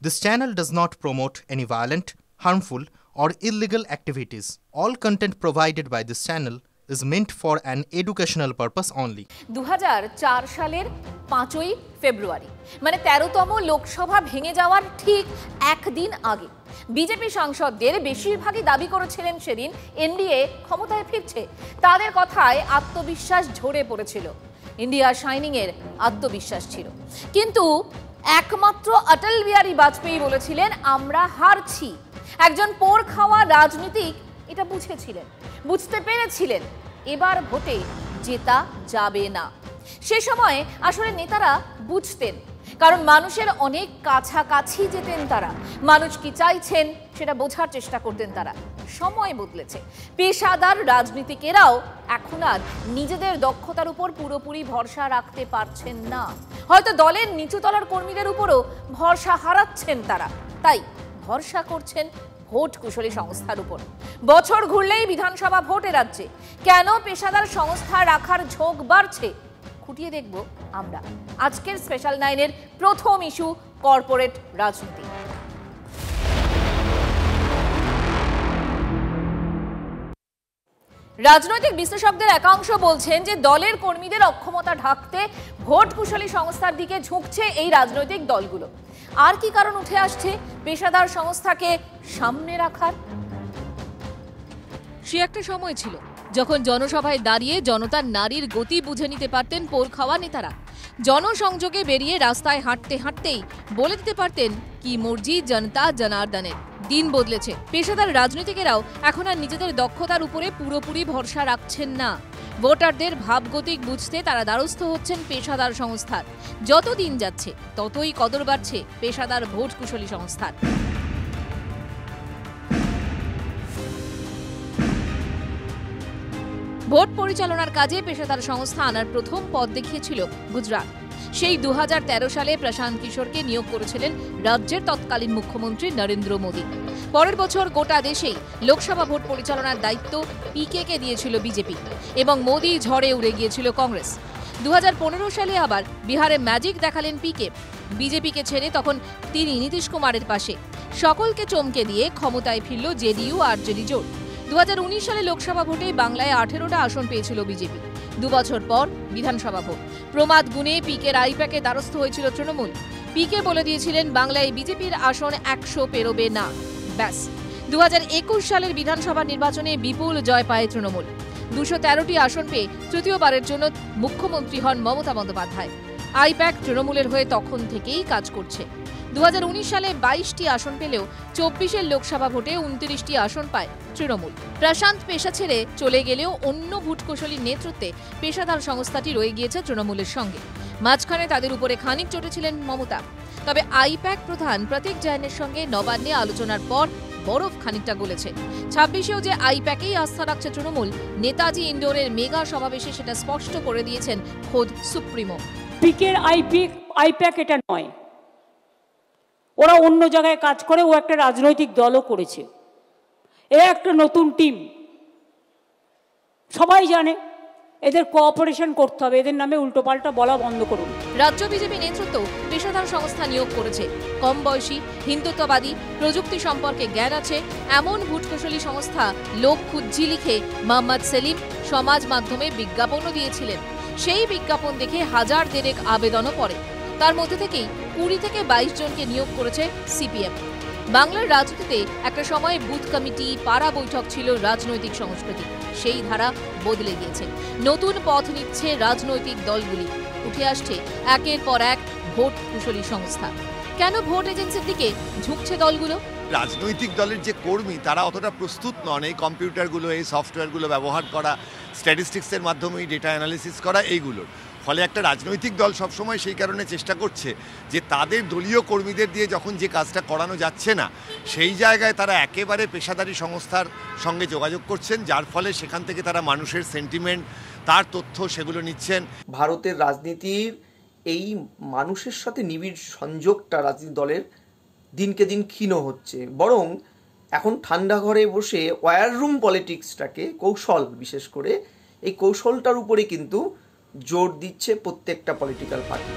This channel does not promote any violent, harmful, or illegal activities. All content provided by this channel is meant for an educational purpose only. 2004 সালের 5ই ফেব্রুয়ারি মানে 13তম লোকসভা ভেঙে যাওয়ার ঠিক একদিন আগে BJP সাংসদদের বেশিরভাগই দাবি করেছিলেন সেদিন এনডিএ ক্ষমতায় ফিরছে। তাদের কথায় আত্মবিশ্বাস ঝরে পড়েছিল। ইন্ডিয়া শাইনিং এর আত্মবিশ্বাস ছিল, কিন্তু একমাত্র অটল বিহারী বাজপেয়ী বলেছিলেন আমরা হারছি। একজন পোর খাওয়া রাজনীতিক এটা বুঝেছিলেন, বুঝতে পেরেছিলেন এবার ভোটে জেতা যাবে না। সে সময় আসলে নেতারা বুঝতেন, কারণ মানুষের অনেক কাছাকাছি যেতেন তারা। মানুষ কি চাইছেন সেটা বোঝার চেষ্টা করতেন তারা। সময় বদলেছে, পেশাদার রাজনীতিকেরাও এখন আর নিজেদের দক্ষতার উপর পুরোপুরি ভরসা রাখতে পারছেন না। হয়তো দলের নিচুতলার কর্মীদের উপরও ভরসা হারাচ্ছেন তারা, তাই ভরসা করছেন ভোট কুশলী সংস্থার উপর। বছর ঘুরলেই বিধানসভা ভোটে রাজ্যে কেন পেশাদার সংস্থা রাখার ঝোঁক বাড়ছে খুঁটিয়ে দেখব আমরা আজকের স্পেশাল 9-এর প্রথম ইস্যু কর্পোরেট রাজনীতি। রাজনৈতিক বিশ্লেষকদের একাংশ বলছেন যে দলের কর্মীদের অক্ষমতা ঢাকতে ভোট কুশলী সংস্থার দিকে ঝুঁকছে এই রাজনৈতিক দলগুলো। আর কি কারণ উঠে আসছে পেশাদার সংস্থাকে সামনে রাখার? সে একটা সময় ছিল যখন জনসভায় দাঁড়িয়ে জনতার নারীর গতি বুঝে নিতে পারতেন পোর খাওয়া নেতারা। জনসংযোগে বেরিয়ে রাস্তায় হাঁটতে হাঁটতেই বলে দিতে পারতেন কি মর্জি জনতা জনার্দনের। দিন বদলেছে, পেশাদার রাজনীতিকেরাও এখন আর নিজেদের দক্ষতার উপরে পুরোপুরি ভরসা রাখছেন না। ভোটারদের ভাবগতিক বুঝতে তারা দ্বারস্থ হচ্ছেন পেশাদার সংস্থার। যত দিন যাচ্ছে ততই কদর বাড়ছে পেশাদার ভোট কুশলী সংস্থার। ভোট পরিচালনার কাজে পেশাদার সংস্থা আনার প্রথম পথ দেখিয়েছিল গুজরাট। সেই 2013 সালে প্রশান্ত কিশোরকে নিয়োগ করেছিলেন রাজ্যের তৎকালীন মুখ্যমন্ত্রী নরেন্দ্র মোদী। পরের বছর গোটা দেশেই লোকসভা ভোট পরিচালনার দায়িত্ব পিকে দিয়েছিল বিজেপি এবং মোদী ঝড়ে উড়ে গিয়েছিল কংগ্রেস। 2015 সালে আবার বিহারে ম্যাজিক দেখালেন পিকে। বিজেপিকে ছেড়ে তখন তিনি নীতিশ কুমারের পাশে। সকলকে চমকে দিয়ে ক্ষমতায় ফিরল জেডিইউ আর জেডি জোট। 2019 সালে লোকসভা ভোটে বাংলায় 18টা আসন পেয়েছিল বিজেপি। 2 বছর পর বিধানসভা ভোট। প্রমাদ গুণে পিকের আইপ্যাকে দ্বারস্থ হয়েছিল তৃণমূল। পিকে বলে দিয়েছিলেন বাংলায় বিজেপির আসন 100 পেরোবে না। ব্যাস, 2021 সালের বিধানসভা নির্বাচনে বিপুল জয় পায় তৃণমূল। 213টি আসন পেয়ে তৃতীয়বারের জন্য মুখ্যমন্ত্রী হন মমতা বন্দ্যোপাধ্যায়। আইপ্যাক তৃণমূলের হয়ে তখন থেকেই কাজ করছে। 2019 সালে 22টি আসন পেলেও 24-এর লোকসভা ভোটে 29টি আসন পায় তৃণমূল। প্রশান্ত পেশা ছেড়ে চলে গেলেও অন্য ভোটকুশলীর নেতৃত্বে পেশাদার সংস্থাটি রয়ে গিয়েছে তৃণমূলের সঙ্গে। মাঝখানে তাদের উপরে খানিক চটেছিলেন মমতা। তবে আইপ্যাক প্রধান প্রতীক জৈনের সঙ্গে নবান্নে আলোচনার পর বরফ খানিকটা গলেছে। 26-এও যে আইপ্যাকেই আস্থা রাখছে তৃণমূল, নেতাজি ইন্ডোরের মেগা সমাবেশে সেটা স্পষ্ট করে দিয়েছেন খোদ সুপ্রিমো। পিকের আইপ্যাক এটা নয়, ওরা অন্য জায়গায় কাজ করে, ও একটা রাজনৈতিক দলও করেছে। এ একটা নতুন টিম, সবাই জানে এদের কোঅপারেশন করতে হবে। এদের নামে উল্টোপাল্টা বলা বন্ধ করুন। রাজ্য বিজেপি নেতৃত্ব পেশাদার সংস্থা নিয়োগ করেছে। কম বয়সী, হিন্দুত্ববাদী, প্রযুক্তি সম্পর্কে জ্ঞান আছে এমন ভোটকুশলী সংস্থা লোক খুঁজি লিখে মোহাম্মদ সেলিম সমাজ মাধ্যমে বিজ্ঞাপনও দিয়েছিলেন। সেই বিজ্ঞাপন দেখে হাজার দেড়েক আবেদনও পড়ে। তার মধ্যে থেকেই 20 থেকে 22 জনকে নিয়োগ করেছে সিপিএম। বাংলার রাজনীতিতে একটা সময় বুথ কমিটি, পাড়া বৈঠক ছিল রাজনৈতিক সংস্কৃতি। সেই ধারা বদলে গিয়েছে। নতুন পথ নিচ্ছে রাজনৈতিক দলগুলি। উঠে আসছে একের পর এক ভোট কুশলী সংস্থা। কেন ভোট এজেন্সির দিকে ঝুঁকছে দলগুলো? রাজনৈতিক দলের যে কর্মী তারা অতটা প্রস্তুত নন এই কম্পিউটারগুলো, এই সফটওয়্যারগুলো ব্যবহার করা, স্ট্যাটিস্টিক্সের মাধ্যমে ডেটা অ্যানালিসিস করা, এইগুলোর ফলে একটা রাজনৈতিক দল সবসময় সেই কারণে চেষ্টা করছে যে তাদের দলীয় কর্মীদের দিয়ে যখন যে কাজটা করানো যাচ্ছে না, সেই জায়গায় তারা একেবারে পেশাদারি সংস্থার সঙ্গে যোগাযোগ করছেন, যার ফলে সেখান থেকে তারা মানুষের সেন্টিমেন্ট, তার তথ্য সেগুলো নিচ্ছেন। ভারতের রাজনীতির এই মানুষের সাথে নিবিড় সংযোগটা রাজনীতি দলের দিনকে দিন ক্ষীণ হচ্ছে। বরং এখন ঠান্ডা ঘরে বসে ওয়্যার রুম পলিটিক্সটাকে, কৌশল বিশেষ করে এই কৌশলটার উপরে কিন্তু জোর দিচ্ছে প্রত্যেকটা পলিটিক্যাল পার্টি।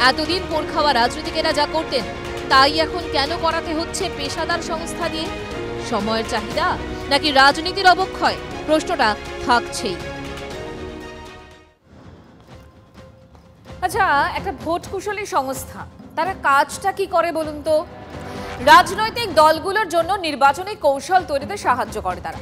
এতদিন পোর খাওয়া রাজনীতিকেরা যা করতেন তাই এখন কেন করাতে হচ্ছে পেশাদার সংস্থা দিয়ে? সময়ের চাহিদা নাকি রাজনীতির অবক্ষয়? প্রশ্নটা থাকছেই। আচ্ছা, একটা ভোট কুশলী সংস্থা, তারা কাজটা কি করে বলুন তো? রাজনৈতিক দলগুলোর জন্য নির্বাচনী কৌশল তৈরিতে সাহায্য করে তারা।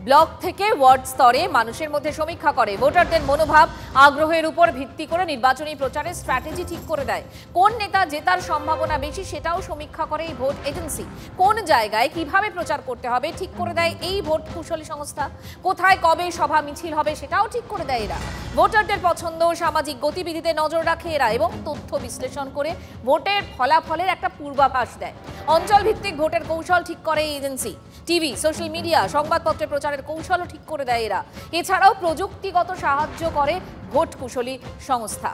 ব্লক থেকে ওয়ার্ড স্তরে মানুষের মধ্যে সমীক্ষা করে, ভোটারদের মনোভাব আগ্রহের উপর ভিত্তি করে নির্বাচনী প্রচারের স্ট্র্যাটেজি ঠিক করে দেয়। কোন নেতা জেতার সম্ভাবনা বেশি সেটাও সমীক্ষা করে এই ভোট এজেন্সি। কোন জায়গায় কিভাবে প্রচার করতে হবে ঠিক করে দেয় এই ভোট কুশলী সংস্থা। কোথায় কবে সভা মিছিল হবে সেটাও ঠিক করে দেয় এরা। ভোটারদের পছন্দ, সামাজিক গতিবিধিতে নজর রাখে এরা এবং তথ্য বিশ্লেষণ করে ভোটের ফলাফলের একটা পূর্বাভাস দেয়। অঞ্চল ভিত্তিক ভোটের কৌশল ঠিক করে এই এজেন্সি। টিভি, সোশ্যাল মিডিয়া, সংবাদপত্রে প্রচারের কৌশলও ঠিক করে দেয় এরা। এছাড়াও প্রযুক্তিগত সাহায্য করে ভোট কুশলী সংস্থা।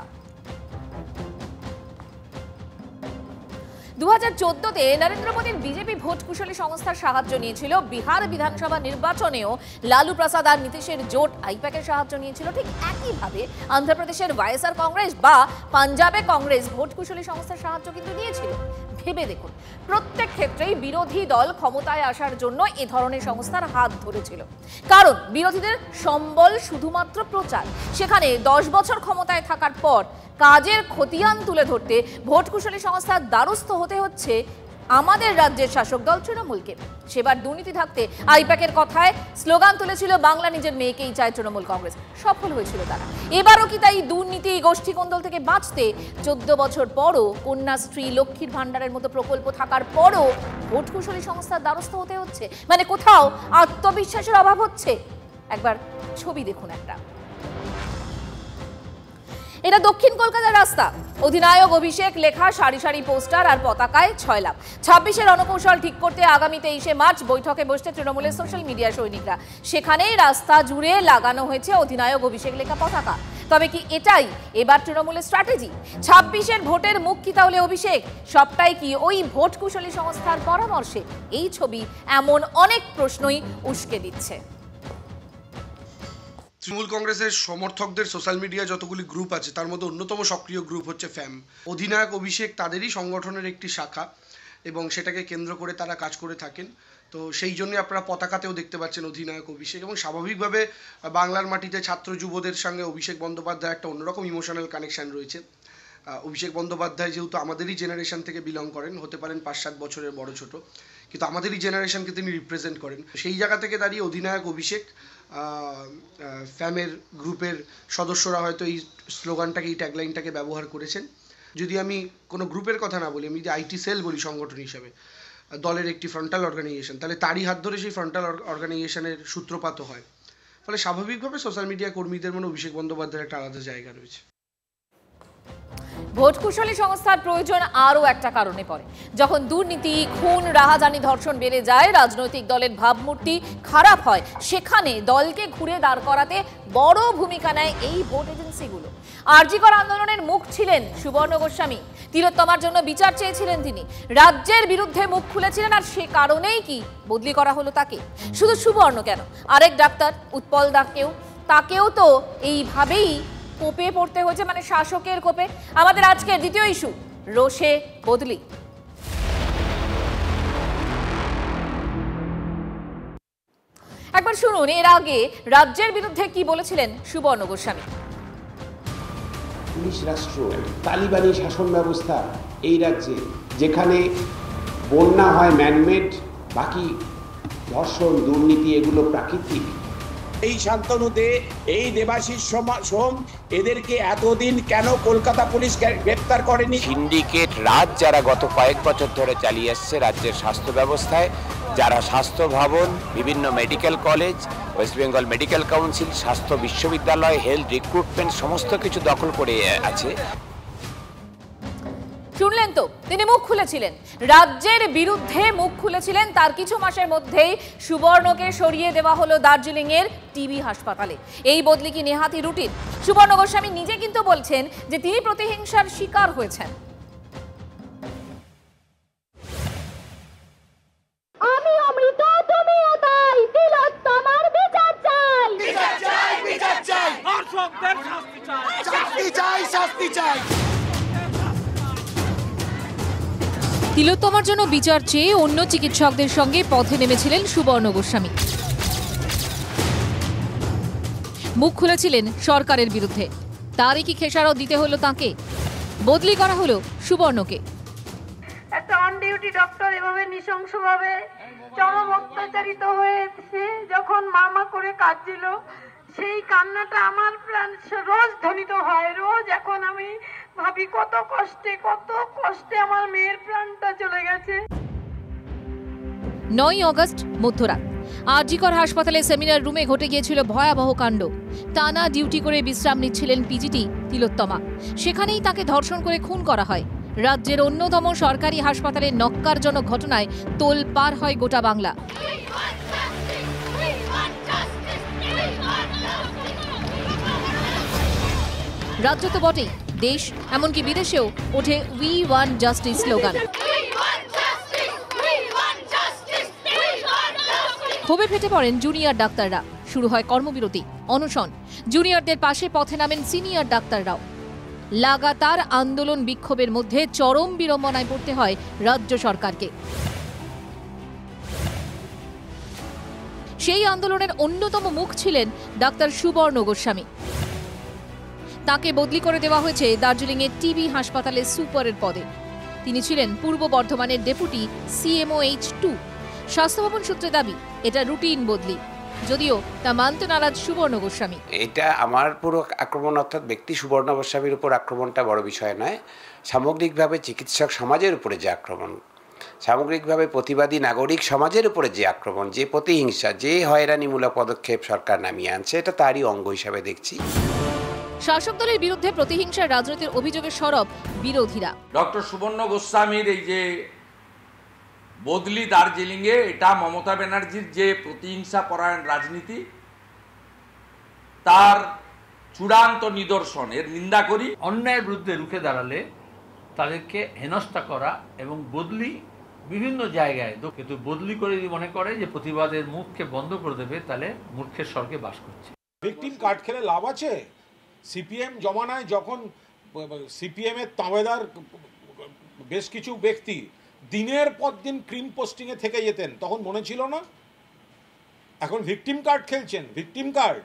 2014-তে নরেন্দ্র মোদীর বিজেপি ভোট কুশলী সংস্থার সাহায্য নিয়েছিল। বিহার বিধানসভা নির্বাচনেও লালু প্রসাদ আর নীতিশের জোট আইপ্যাকের সাহায্য নিয়েছিল। ঠিক একইভাবে অন্ধ্রপ্রদেশের ওয়াইএসআর কংগ্রেস বা পাঞ্জাবে কংগ্রেস ভোট কুশলী সংস্থার সাহায্য কিন্তু নিয়েছিল। ভেবে দেখুন, প্রত্যেক ক্ষেত্রেই বিরোধী দল ক্ষমতায় আসার জন্য এ ধরনের সংস্থার হাত ধরেছিল। কারণ বিরোধীদের সম্বল শুধুমাত্র প্রচার। সেখানে 10 বছর ক্ষমতায় থাকার পর কাজের খতিয়ান তুলে ধরতে ভোট কুশলী সংস্থার দ্বারস্থ হতে হচ্ছে আমাদের রাজ্যের শাসক দল তৃণমূলকে। সেবার দুর্নীতি থাকতে আইপ্যাকের কথায় স্লোগান তুলেছিল বাংলা নিজের মেয়েকেই চায় তৃণমূল কংগ্রেস। সফল হয়েছিল তারা। এবারও কি তাই দুর্নীতি, গোষ্ঠী কোন্দল থেকে বাঁচতে 14 বছর পরও, কন্যাশ্রী, লক্ষ্মীর ভান্ডারের মতো প্রকল্প থাকার পরও ভোট কুশলী সংস্থার দ্বারস্থ হতে হচ্ছে? মানে কোথাও আত্মবিশ্বাসের অভাব হচ্ছে? একবার ছবি দেখুন একটা। এটা দক্ষিণ কলকাতার রাস্তা। অধিনায়ক অভিষেক লেখা সারি সারি পোস্টার আর পতাকায় 6 লাভ। 26-এর রণকৌশল ঠিক করতে আগামী 23শে মার্চ বৈঠকে বসতে তৃণমূলের সোশ্যাল মিডিয়া সৈনিকরা। সেখানেই রাস্তা জুড়ে লাগানো হয়েছে অধিনায়ক অভিষেক লেখা পতাকা। তবে কি এটাই এবার তৃণমূলের স্ট্র্যাটেজি? 26-এর ভোটের মুখ কি তাহলে অভিষেক? সবটাই কি ওই ভোট কুশলী সংস্থার পরামর্শে? এই ছবি এমন অনেক প্রশ্নই উস্কে দিচ্ছে। তৃণমূল কংগ্রেসের সমর্থকদের সোশ্যাল মিডিয়া যতগুলি গ্রুপ আছে তার মধ্যে অন্যতম সক্রিয় গ্রুপ হচ্ছে ফ্যাম। অধিনায়ক অভিষেক তাদেরই সংগঠনের একটি শাখা এবং সেটাকে কেন্দ্র করে তারা কাজ করে থাকেন। তো সেই জন্যই আপনারা পতাকাতেও দেখতে পাচ্ছেন অধিনায়ক অভিষেক। এবং স্বাভাবিকভাবে বাংলার মাটিতে ছাত্র যুবদের সঙ্গে অভিষেক বন্দ্যোপাধ্যায় একটা অন্যরকম ইমোশনাল কানেকশান রয়েছে। অভিষেক বন্দ্যোপাধ্যায় যেহেতু আমাদেরই জেনারেশন থেকে বিলং করেন, হতে পারেন 5-7 বছরের বড় ছোট, কিন্তু আমাদেরই জেনারেশনকে তিনি রিপ্রেজেন্ট করেন। সেই জায়গা থেকে দাঁড়িয়ে অধিনায়ক অভিষেক, ফ্যামের গ্রুপের সদস্যরা হয়তো এই স্লোগানটাকে, এই ট্যাগলাইনটাকে ব্যবহার করেছেন। যদি আমি কোনো গ্রুপের কথা না বলি, আমি যদি আইটি সেল বলি সংগঠন হিসাবে, দলের একটি ফ্রন্টাল অর্গানাইজেশন, তাহলে তারই হাত ধরে সেই ফ্রন্টাল অর্গানাইজেশনের সূত্রপাত হয়। ফলে স্বাভাবিকভাবে সোশ্যাল মিডিয়া কর্মীদের মনে অভিষেক বন্দ্যোপাধ্যায়ের একটা আলাদা জায়গা রয়েছে। ভোট কুশলী সংস্থার প্রয়োজন আরও একটা কারণে পড়ে। যখন দুর্নীতি, খুন, রাহাজানি, ধর্ষণ বেড়ে যায়, রাজনৈতিক দলের ভাবমূর্তি খারাপ হয়, সেখানে দলকে ঘুরে দাঁড় করাতে বড় ভূমিকা নেয় এই ভোট এজেন্সিগুলো। আরজিকর আন্দোলনের মুখ ছিলেন সুবর্ণ গোস্বামী। তিলোত্তমার জন্য বিচার চেয়েছিলেন তিনি। রাজ্যের বিরুদ্ধে মুখ খুলেছিলেন, আর সে কারণেই কি বদলি করা হলো তাকে? শুধু সুবর্ণ কেন, আরেক ডাক্তার উৎপল দাকেও, তাকেও তো এইভাবেই কোপে পড়তে হয়েছে, মানে শাসকের কোপে। আমাদের আজকের দ্বিতীয় ইস্যু, রোষে বদলি। একবার শুনুন এর আগে রাজ্যের বিরুদ্ধে কি বলেছিলেন সুবর্ণ গোস্বামী। পুলিশ রাষ্ট্র, তালিবানি শাসন ব্যবস্থা এই রাজ্যে, যেখানে বন্যা হয় ম্যানমেড, বাকি ধর্ষণ, দুর্নীতি এগুলো প্রাকৃতিক। এই শান্তনুতে, এই দেবাশিস সোম, এদেরকে এতদিন কেন কলকাতা পুলিশ গ্রেপ্তার করেনি? সিন্ডিকেট রাজ যারা গত কয়েক বছর ধরে চালিয়ে আসছে রাজ্যের স্বাস্থ্য ব্যবস্থায়, যারা স্বাস্থ্য ভবন, বিভিন্ন medical college, West Bengal medical council, স্বাস্থ্য বিশ্ববিদ্যালয়, হেলথ রিক্রুটমেন্ট সমস্ত কিছু দখল করে আছে। শুনলেন তো, তিনি মুখ খুলেছিলেন, রাজ্যের বিরুদ্ধে মুখ খুলেছিলেন। তার কিছু মাসের মধ্যেই সুবর্ণকে সরিয়ে দেওয়া হলো দার্জিলিং এর টিবি হাসপাতালে। এই বদলি কি নেহাতি রুটিন? সুবর্ণ গোস্বামী নিজে কিন্তু বলছেন যে তিনি প্রতিহিংসার শিকার হয়েছেন। আমি অমৃত, তুমিও তাই, তিলোত্তমার বিচার চাই, বিচার চাই, বিচার চাই, ধর্ষকদের শাস্তি চাই, শাস্তি চাই, শাস্তি চাই। তিলোত্তমার জন্য বিচার চেয়ে অন্য চিকিৎসকদের সঙ্গে পথে নেমেছিলেন সুবর্ণ গোস্বামী। মুখ খুলেছিলেন সরকারের বিরুদ্ধে। তারই কি খেসারত দিতে হলো তাঁকে? বদলি করা হলো সুবর্ণকে। একটা অন ডিউটি ডক্টর এভাবে নৃশংসভাবে চরম অত্যাচারিত হয়েছে যখন মা করে কাঁদছিল, সেই কান্নাটা আমার প্রাণ রোজ ধ্বনিত হয়। রোজ এখন আমি ভাবি কত কষ্টে আমার মেয়ের প্রাণটা চলে গেছে। 9 আগস্ট মধ্যরাত আর.জি.কর হাসপাতালে সেমিনার রুমে ঘটে গিয়েছিল ভয়াবহ কাণ্ড। টানা ডিউটি করে বিশ্রাম নিচ্ছিলেন পিজিটি তিলোত্তমা। সেখানেই তাকে ধর্ষণ করে খুন করা হয়। রাজ্যের অন্যতম সরকারি হাসপাতালে নক্কারজনক ঘটনায় তোলপাড় হয় গোটা বাংলা। রাজ্য তো বটেই, দেশ এমনকি বিদেশেও ওঠে উই ওয়ান্ট জাস্টিস স্লোগান। ক্ষোভে ফেটে পড়েন জুনিয়র ডাক্তাররা। শুরু হয় কর্মবিরতি, অনশন। জুনিয়রদের পাশে পথে নামেন সিনিয়র ডাক্তাররাও। লাগাতার আন্দোলন বিক্ষোভের মধ্যে চরম বিড়ম্বনায় পড়তে হয় রাজ্য সরকারকে। সেই আন্দোলনের অন্যতম মুখ ছিলেন ডাক্তার সুবর্ণ গোস্বামী। তাকে বদলি করে দেওয়া হয়েছে দার্জিলিংয়ের টিবি হাসপাতালের সুপারের পদে। তিনি ছিলেন পূর্ব বর্ধমানের ডেপুটি CMOH2। স্বাস্থ্য ভবন সূত্রে দাবি এটা রুটিন বদলি, যদিও তা মানতে নারাজ সুবর্ণ গোস্বামী। এটা আমার পুরো আক্রমণ, অর্থাৎ ব্যক্তি সুবর্ণ গোস্বামীর উপর আক্রমণটা বড় বিষয় নয়। সামগ্রিকভাবে চিকিৎসক সমাজের উপরে যে আক্রমণ, সামগ্রিকভাবে প্রতিবাদী নাগরিক সমাজের উপরে যে আক্রমণ, যে প্রতিহিংসা, যে হয়রানিমূলক পদক্ষেপ সরকার নামিয়ে আনছে, এটা তারই অঙ্গ হিসাবে দেখছি। শাসক দলের বিরুদ্ধে প্রতিহিংসার রাজনীতির অভিযোগে সরব বিরোধীরা। ডক্টর সুবর্ণ গোস্বামীর এই যে বদলি দার্জিলিংয়ে, এটা মমতা ব্যানার্জির যে প্রতিহিংসা পরায়ণ রাজনীতি, তার চূড়ান্ত নিদর্শন। এর নিন্দা করি। অন্যায়ের বিরুদ্ধে রুখে দাঁড়ালে তাদেরকে হেনস্থা করা এবং বদলি বিভিন্ন জায়গায়, কিন্তু বদলি করে যদি মনে করে যে প্রতিবাদের মুখকে বন্ধ করে দেবে, তাহলে মূর্খের স্বর্গে বাস করছে। ভিকটিম কার্ড খেলে লাভ আছে? সিপিএম জমানায় যখন সিপিএম এর তাঁবেদার বেশ কিছু ব্যক্তি দিনের পর দিন ক্রিম পোস্টিংয়ে থেকে যেতেন, তখন মনে ছিল না? এখন ভিকটিম কার্ড খেলছেন, ভিকটিম কার্ড।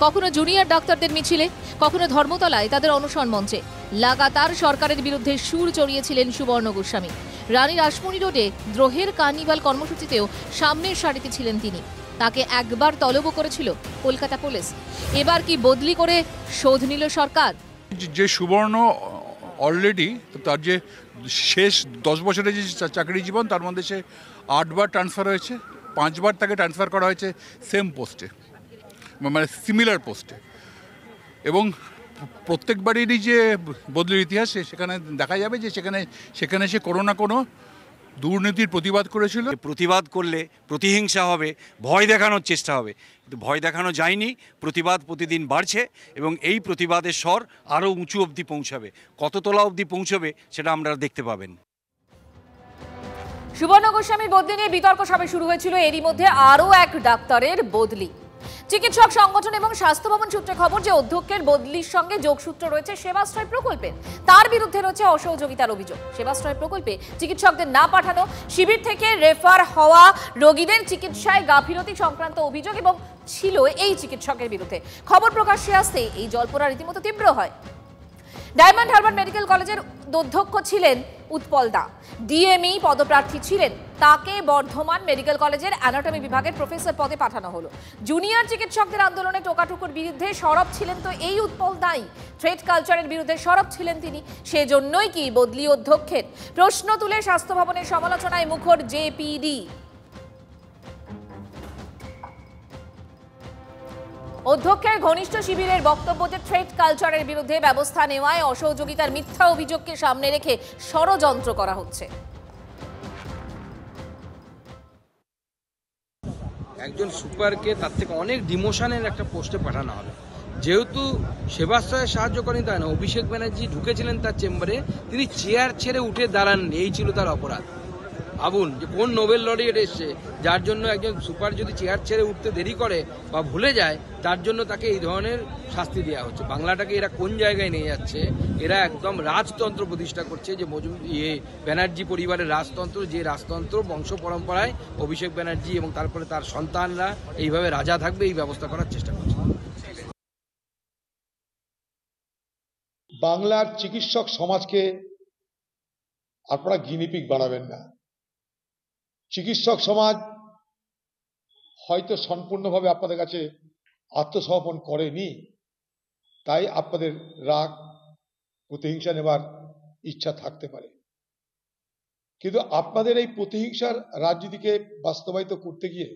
কখনো জুনিয়র ডাক্তারদের মিছিলে, কখনো ধর্মতলায় তাদের অনশন মঞ্চে লাগাতার সরকারের বিরুদ্ধে সুর চড়িয়েছিলেন সুবর্ণ গোস্বামী। রানী রাসমণি রোডে দ্রোহের কার্নিভাল কর্মসূচিতেও সামনের সারিতে ছিলেন তিনি। তাকে একবার তলবও করেছিল কলকাতা পুলিশ। এবার কি বদলি করে শোধ নিল সরকার? যে সুবর্ণ অলরেডি তার যে শেষ 10 বছরের যে চাকরি জীবন, তার মধ্যে সে 8 বার ট্রান্সফার হয়েছে, 5 বার তাকে ট্রান্সফার করা হয়েছে সেম পোস্টে, মানে সিমিলার পোস্টে। এবং প্রত্যেকবারেরই যে বদলির ইতিহাস, সেখানে দেখা যাবে যে সেখানে সে কোনো না কোনো দুর্নীতির প্রতিবাদ করেছিল। প্রতিবাদ করলে প্রতিহিংসা হবে, ভয় দেখানোর চেষ্টা হবে, কিন্তু ভয় দেখানো যায়নি। প্রতিবাদ প্রতিদিন বাড়ছে এবং এই প্রতিবাদের স্বর আরও উঁচু অবধি পৌঁছাবে। কত তলা অবধি পৌঁছবে সেটা আপনারা দেখতে পাবেন। সুবর্ণ গোস্বামীর বদলি নিয়ে বিতর্ক সবে শুরু হয়েছিল। এরই মধ্যে আরও এক ডাক্তারের বদলি। চিকিৎসক সংগঠন এবং স্বাস্থ্য ভবন সূত্রে খবর যে অধ্যক্ষের বদলির সঙ্গে যোগসূত্র রয়েছে সেবাশ্রয় প্রকল্পে। তার বিরুদ্ধে রয়েছে অসহযোগিতার অভিযোগ। সেবাশ্রয় প্রকল্পে চিকিৎসকদের না পাঠানো, শিবির থেকে রেফার হওয়া রোগীদের চিকিৎসায় গাফিলতি সংক্রান্ত অভিযোগ এবং ছিল এই চিকিৎসকের বিরুদ্ধে। খবর প্রকাশ্যে আসতে এই জল্পনা রীতিমতো তীব্র হয়। ডায়মন্ড হারবার মেডিকেল কলেজের অধ্যক্ষ ছিলেন উৎপল দা, ডিএমই পদপ্রার্থী ছিলেন। তাকে বর্ধমান মেডিকেল কলেজের অ্যানাটমি বিভাগের প্রফেসর পদে পাঠানো হলো। জুনিয়র চিকিৎসকদের আন্দোলনে টোকাটুকুর বিরুদ্ধে সরব ছিলেন তো এই উৎপল দাই। থ্রেট কালচারের বিরুদ্ধে সরব ছিলেন তিনি। সেজন্যই কি বদলি অধ্যক্ষের? প্রশ্ন তুলে স্বাস্থ্য ভবনের সমালোচনায় মুখর জেপিডি। অধ্যক্ষের ঘনিষ্ঠ শিবিরের বক্তব্য যে থ্রেট কালচারের বিরুদ্ধে ব্যবস্থা নেওয়ায় অসহযোগিতার মিথ্যা অভিযোগকে সামনে রেখে ষড়যন্ত্র করা হচ্ছে। একজন সুপারকে তার থেকে অনেক ডিমোশনের একটা পোস্টে পাঠানো হবে। যেহেতু সেবাশ্রয়ে সাহায্য করেন তাই না, অভিষেক ব্যানার্জি ঢুকেছিলেন তার চেম্বারে, তিনি চেয়ার ছেড়ে উঠে দাঁড়ান, এই ছিল তার অপরাধ। ভাবুন যে কোন নোবেল লরিয়েট এসছে, যার জন্য একজন সুপার যদি চেয়ার ছেড়ে উঠতে দেরি করে বা ভুলে যায়, তার জন্য তাকে এই ধরনের শাস্তি দেওয়া হচ্ছে। বাংলাটাকে এরা কোন জায়গায় নিয়ে যাচ্ছে? এরা একদম রাজতন্ত্র প্রতিষ্ঠা করছে, যে ব্যানার্জি পরিবারের রাজতন্ত্র, যে রাজতন্ত্র বংশ পরম্পরায় অভিষেক ব্যানার্জি এবং তারপরে তার সন্তানরা এইভাবে রাজা থাকবে, এই ব্যবস্থা করার চেষ্টা করছে। বাংলার চিকিৎসক সমাজকে আপনারা গিনিপিগ বানাবেন না। চিকিৎসক সমাজ হয়তো সম্পূর্ণভাবে আপনাদের কাছে আত্মসমর্পণ করেনি, তাই আপনাদের রাগ প্রতিহিংসা নেবার ইচ্ছা থাকতে পারে, কিন্তু আপনাদের এই প্রতিহিংসার রাজনীতিকে বাস্তবায়িত করতে গিয়ে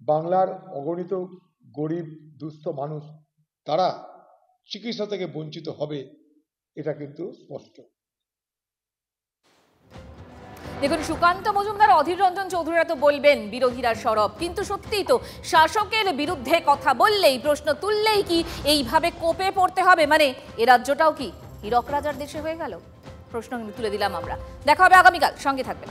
বাংলার অগণিত গরিব দুস্থ মানুষ তারা চিকিৎসা থেকে বঞ্চিত হবে, এটা কিন্তু স্পষ্ট। দেখুন, সুকান্ত মজুমদার, অধীর রঞ্জন চৌধুরীরা তো বলবেন বিরোধীরা সরব, কিন্তু সত্যিই তো শাসকের বিরুদ্ধে কথা বললেই, প্রশ্ন তুললেই কি এইভাবে কোপে পড়তে হবে? মানে এ রাজ্যটাও কি হীরক রাজার দেশে হয়ে গেল? প্রশ্ন তুলে দিলাম আমরা। দেখা হবে আগামীকাল, সঙ্গে থাকবেন।